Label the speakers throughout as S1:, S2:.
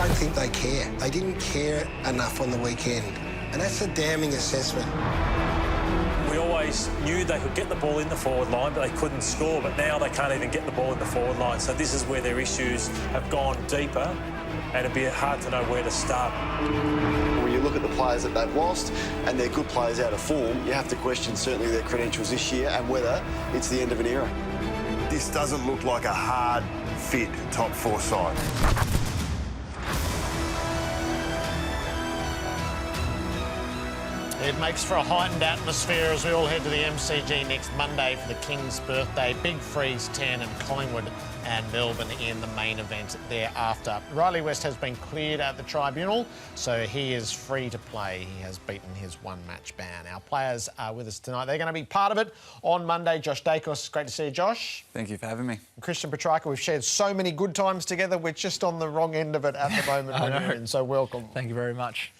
S1: don't think they care. They didn't care enough on the weekend, and that's a damning assessment.
S2: We always knew they could get the ball in the forward line, but they couldn't score. But now they can't even get the ball in the forward line. So this is where their issues have gone deeper, and it'd be hard to know where to start.
S3: When you look at the players that they've lost and they're good players out of form, you have to question certainly their credentials this year and whether it's the end of an era.
S4: This doesn't look like a hard fit top four side.
S5: It makes for a heightened atmosphere as we all head to the MCG next Monday for the King's birthday. Big Freeze 10 and Collingwood and Melbourne in the main event thereafter. Riley West has been cleared at the tribunal, so he is free to play. He has beaten his one-match ban. Our players are with us tonight. They're going to be part of it on Monday. Josh Dacos, great to see you, Josh.
S6: Thank you for having me.
S5: Christian Petracca, we've shared so many good times together. We're just on the wrong end of it at the moment when you're in, so welcome.
S6: Thank you very much.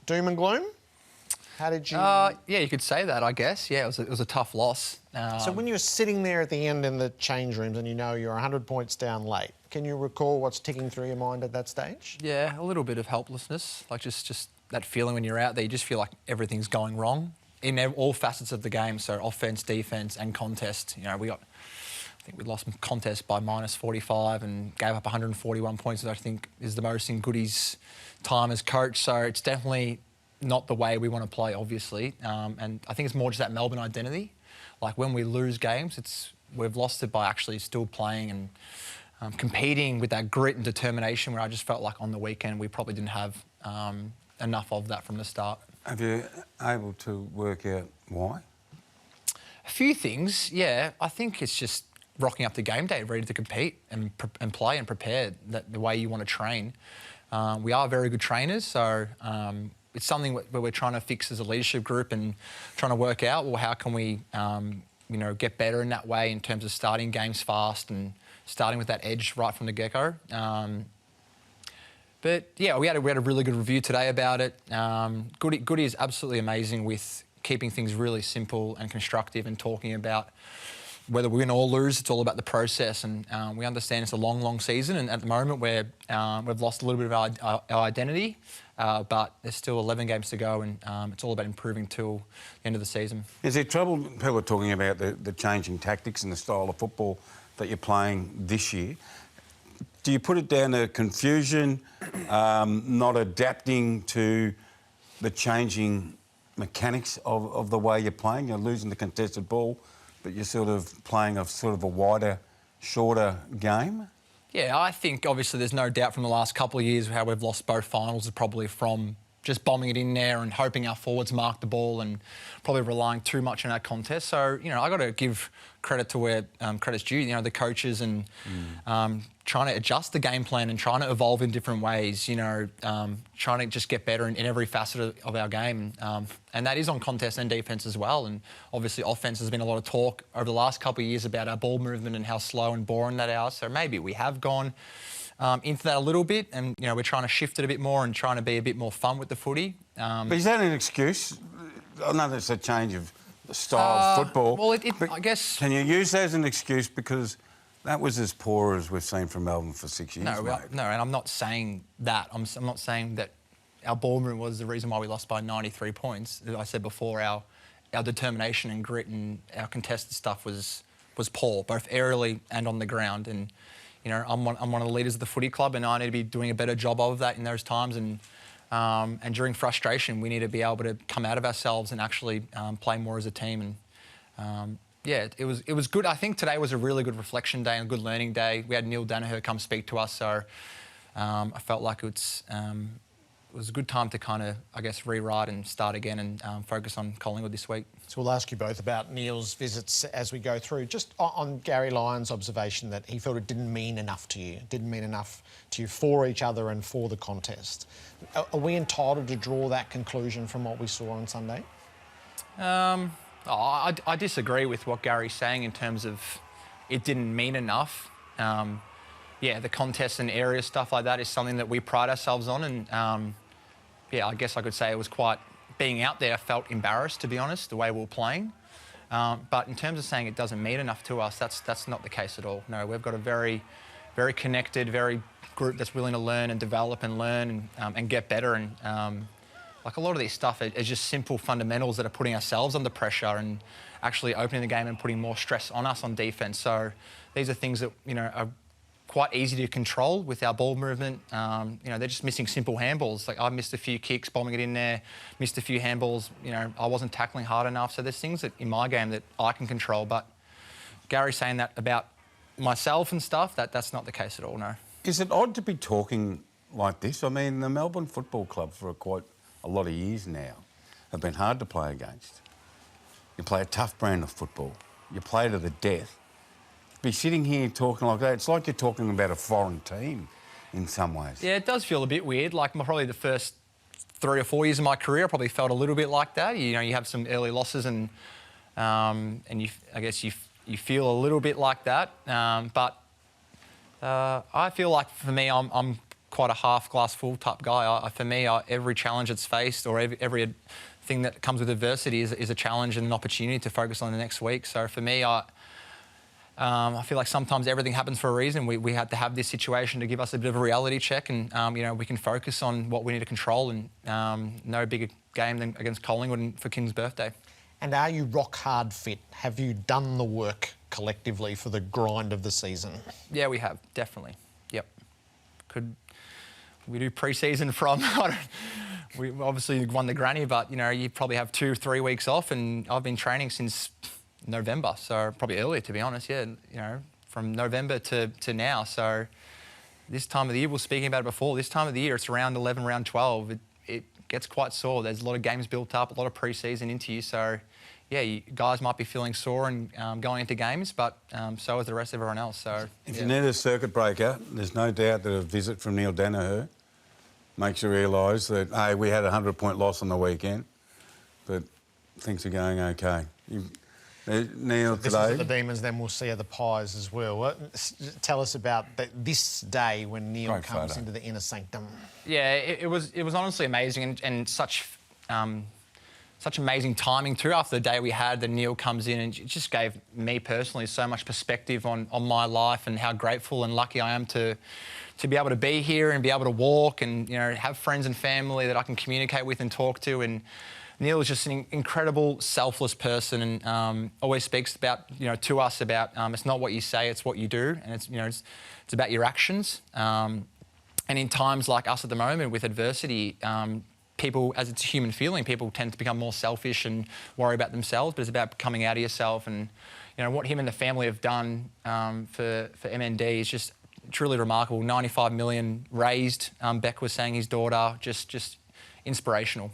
S5: Doom and gloom? How did you...
S6: Yeah, you could say that, I guess. Yeah, it was a tough loss.
S5: So when you're sitting there at the end in the change rooms and you know you're 100 points down late, can you recall what's ticking through your mind at that stage?
S6: Yeah, a little bit of helplessness. Like just that feeling when you're out there, you just feel like everything's going wrong in all facets of the game. So offence, defence and contest. You know, I think we lost contest by -45 and gave up 141 points, which I think is the most in Goody's time as coach. So it's definitely not the way we want to play, obviously. And I think it's more just that Melbourne identity. Like when we lose games, we've lost it by actually still playing and competing with that grit and determination, where I just felt like on the weekend we probably didn't have enough of that from the start.
S7: Have you able to work out why?
S6: A few things, yeah. I think it's just rocking up to game day, ready to compete and play and prepared, the way you want to train. We are very good trainers, so it's something where we're trying to fix as a leadership group and trying to work out, well, how can we, get better in that way in terms of starting games fast and starting with that edge right from the get-go. But yeah, we had a really good review today about it. Goody is absolutely amazing with keeping things really simple and constructive and talking about whether we win or lose, it's all about the process. And we understand it's a long, long season. And at the moment, we've lost a little bit of our identity, but there's still 11 games to go, and it's all about improving till the end of the season.
S7: Is there trouble, people are talking about the changing tactics and the style of football that you're playing this year? Do you put it down to confusion, not adapting to the changing mechanics of the way you're playing? You're losing the contested ball, but you're sort of playing a wider, shorter game?
S6: Yeah, I think obviously there's no doubt from the last couple of years how we've lost both finals is probably from just bombing it in there and hoping our forwards mark the ball and probably relying too much on our contest. So, I got to give credit to where credit's due, the coaches and trying to adjust the game plan and trying to evolve in different ways, trying to just get better in every facet of our game. And that is on contest and defence as well. And obviously offence has been a lot of talk over the last couple of years about our ball movement and how slow and boring that is. So maybe we have gone into that a little bit, and we're trying to shift it a bit more and trying to be a bit more fun with the footy.
S7: But is that an excuse? I know that's a change of style of football.
S6: Well, I guess...
S7: Can you use that as an excuse? Because that was as poor as we've seen from Melbourne for 6 years,
S6: No, and I'm not saying that. I'm not saying that our ball movement was the reason why we lost by 93 points. As I said before, our determination and grit and our contested stuff was poor, both aerially and on the ground. And I'm one of the leaders of the footy club, and I need to be doing a better job of that in those times. And during frustration, we need to be able to come out of ourselves and actually play more as a team. And yeah, it was good. I think today was a really good reflection day and a good learning day. We had Neil Danaher come speak to us, so I felt like it was a good time to kind of, I guess, rewrite and start again and focus on Collingwood this week.
S5: So we'll ask you both about Neil's visits as we go through. Just on Gary Lyon's observation that he felt it didn't mean enough to you, didn't mean enough to you for each other and for the contest. Are we entitled to draw that conclusion from what we saw on Sunday?
S6: I disagree with what Gary's saying in terms of it didn't mean enough. Yeah, the contest and area stuff like that is something that we pride ourselves on, and yeah, I guess I could say it was quite... Being out there, I felt embarrassed, to be honest, the way we were playing. But in terms of saying it doesn't mean enough to us, that's not the case at all. No, we've got a very very connected, very group that's willing to learn and develop and learn and get better. And like a lot of these stuff is just simple fundamentals that are putting ourselves under pressure and actually opening the game and putting more stress on us on defence. So these are things that, you know, are quite easy to control with our ball movement. You know, they're just missing simple handballs. Like I missed a few kicks, bombing it in there, missed a few handballs. You know, I wasn't tackling hard enough. So there's things that in my game that I can control. But Gary saying that about myself and stuff, that's not the case at all, no.
S7: Is it odd to be talking like this? I mean, the Melbourne Football Club for quite a lot of years now have been hard to play against. You play a tough brand of football. You play to the death. Be sitting here talking like that, it's like you're talking about a foreign team in some ways.
S6: Yeah, it does feel a bit weird. Like probably the first 3 or 4 years of my career, I probably felt a little bit like that. You know, you have some early losses and I guess you feel a little bit like that. But I feel like for me, I'm quite a half glass full type guy. For me, every challenge that's faced or every thing that comes with adversity is a challenge and an opportunity to focus on the next week. So for me, I feel like sometimes everything happens for a reason. We had to have this situation to give us a bit of a reality check and, you know, we can focus on what we need to control and no bigger game than against Collingwood for King's birthday.
S5: And are you rock hard fit? Have you done the work collectively for the grind of the season?
S6: Yeah, we have, definitely. Yep. We do pre-season from, we obviously won the granny, but, you know, you probably have 2 or 3 weeks off and I've been training since November, so probably earlier, to be honest, yeah, you know, from November to now. So this time of the year, we were speaking about it before, this time of the year, it's round 11, round 12, it gets quite sore. There's a lot of games built up, a lot of pre-season into you, so yeah, you guys might be feeling sore and going into games, but so is the rest of everyone else. So
S7: if you need a circuit breaker, there's no doubt that a visit from Neil Danaher makes you realise that, hey, we had a 100-point loss on the weekend, but things are going okay. Neil,
S5: this
S7: today...
S5: is the Demons, then we'll see the Pies as well. Tell us about this day when Neil comes into the inner sanctum.
S6: Yeah, it was honestly amazing and such amazing timing too. After the day we had, that Neil comes in and it just gave me personally so much perspective on my life and how grateful and lucky I am to be able to be here and be able to walk and, you know, have friends and family that I can communicate with and talk to. And Neil is just an incredible, selfless person and always speaks about, you know, to us about it's not what you say, it's what you do, and it's, you know, it's about your actions. And in times like us at the moment with adversity, people, as it's a human feeling, people tend to become more selfish and worry about themselves, but it's about coming out of yourself. And, you know, what him and the family have done for MND is just truly remarkable. 95 million raised, Beck was saying, his daughter, just inspirational.